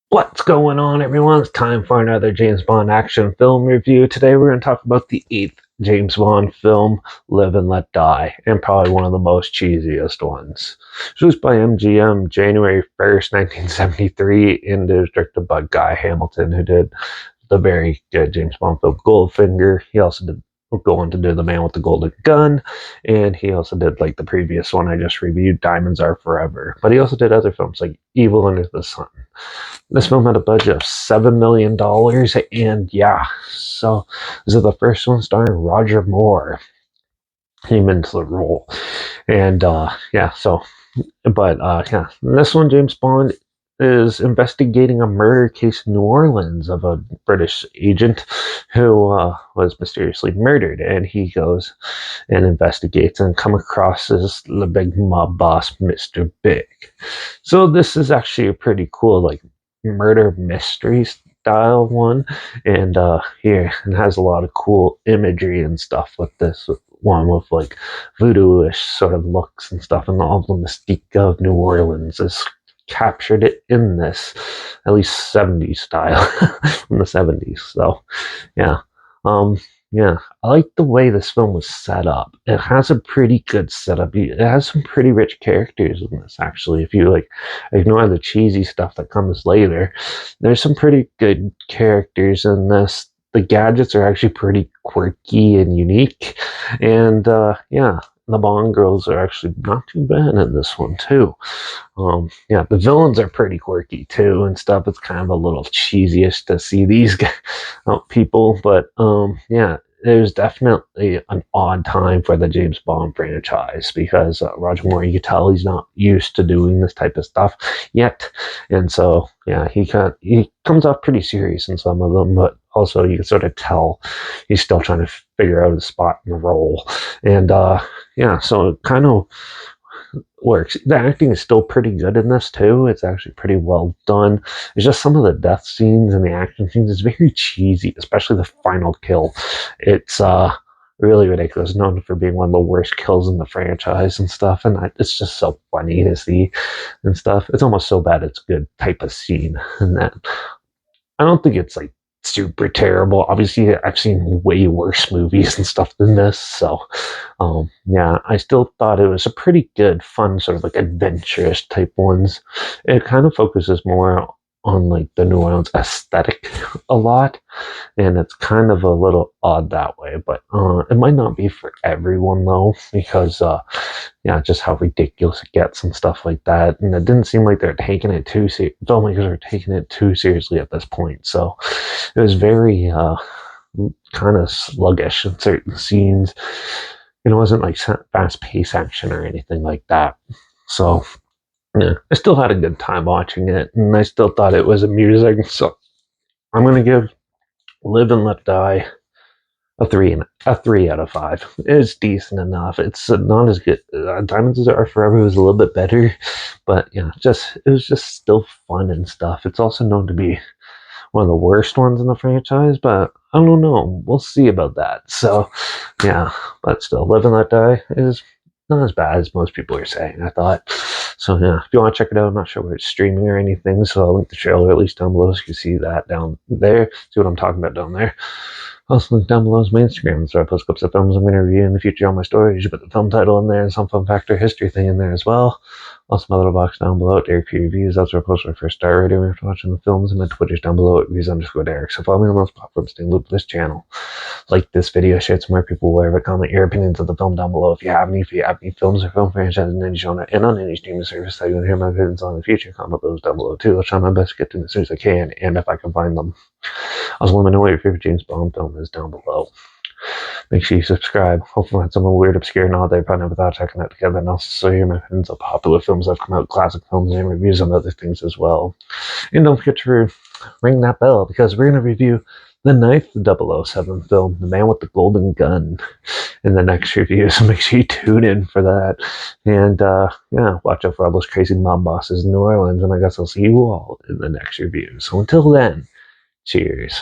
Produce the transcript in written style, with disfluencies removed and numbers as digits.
What's going on, everyone? It's time for another James Bond action film review. Today we're going to talk about the 8th James Bond film, Live and Let Die, and probably one of the most cheesiest ones. Released by MGM January 1st, 1973, and is directed by Guy Hamilton, who did the very good James Bond film Goldfinger. He also did go on to do The Man with the Golden Gun, and he also did like the previous one I just reviewed, Diamonds Are Forever. But he also did other films like Evil Under the Sun. This film had a budget of $7 million, and yeah, so this is the first one starring Roger Moore. Came into the role, and yeah, this one James Bond is investigating a murder case in New Orleans of a British agent who was mysteriously murdered, and he goes and investigates and come across as the big mob boss, Mr. Big. So this is actually a pretty cool like murder mystery style one, and here it has a lot of cool imagery and stuff with this one with like voodoo-ish sort of looks and stuff, and all the mystique of New Orleans is captured it in this, at least 70s style from the 70s. So yeah. Um yeah, I like the way this film was set up. It has a pretty good setup. It has some pretty rich characters in this, actually. If you like ignore the cheesy stuff that comes later, there's some pretty good characters in this. The gadgets are actually pretty quirky and unique, and yeah, the Bond girls are actually not too bad in this one too. Yeah, the villains are pretty quirky too and stuff. It's kind of a little cheesiest to see these people, but yeah, it was definitely an odd time for the James Bond franchise because Roger Moore, you could tell he's not used to doing this type of stuff yet, and so yeah, he comes off pretty serious in some of them, but also you can sort of tell he's still trying to figure out his spot in the role, and yeah, so it kind of works. The acting is still pretty good in this too. It's actually pretty well done. It's just some of the death scenes and the action scenes is very cheesy, especially the final kill. It's really ridiculous, known for being one of the worst kills in the franchise and stuff. And it's just so funny to see and stuff. It's almost so bad it's good type of scene. And that I don't think it's like super terrible. Obviously, I've seen way worse movies and stuff than this. So, yeah, I still thought it was a pretty good, fun, sort of like adventurous type ones. It kind of focuses more on like the New Orleans aesthetic a lot, and it's kind of a little odd that way. But it might not be for everyone though, because yeah, just how ridiculous it gets and stuff like that. And it didn't seem like they're taking it too filmmakers are taking it too seriously at this point. So it was very kind of sluggish in certain scenes. It wasn't like fast paced action or anything like that. So yeah, I still had a good time watching it, and I still thought it was amusing. So I'm gonna give Live and Let Die a three out of five. It's decent enough. It's not as good. Diamonds Are Forever was a little bit better, but yeah, it was just still fun and stuff. It's also known to be one of the worst ones in the franchise, but I don't know. We'll see about that. So yeah, but still, Live and Let Die is not as bad as most people are saying, I thought. So yeah, if you want to check it out, I'm not sure where it's streaming or anything, so I'll link the trailer at least down below so you can see that down there. See what I'm talking about down there. Also, link down below is my Instagram, so I post clips of films I'm going to review in the future on my stories. You put the film title in there and some fun fact or history thing in there as well. Also, my little box down below at Derek P Reviews. That's where I post my first star rating after watching the films, and my Twitter's down below at reviews_Derek. So follow me on those platforms, stay in loop with this channel. Like this video, share it to more people, wherever. Comment your opinions of the film down below if you have any films or film franchises in any genre and on any streaming service that you want to hear my opinions on in the future. Comment those down below too. I'll try my best to get to them as soon as I can, and if I can find them. Also, let me know what your favorite James Bond film is down below. Make sure you subscribe. Hopefully, that's something weird, obscure, and all that I probably never thought checking out together. And also, hear my opinions of popular films that have come out, classic films, and reviews on other things as well. And don't forget to ring that bell because we're going to review the 9th 007 film, The Man with the Golden Gun, in the next review. So make sure you tune in for that. And yeah, watch out for all those crazy mob bosses in New Orleans. And I guess I'll see you all in the next review. So until then, cheers.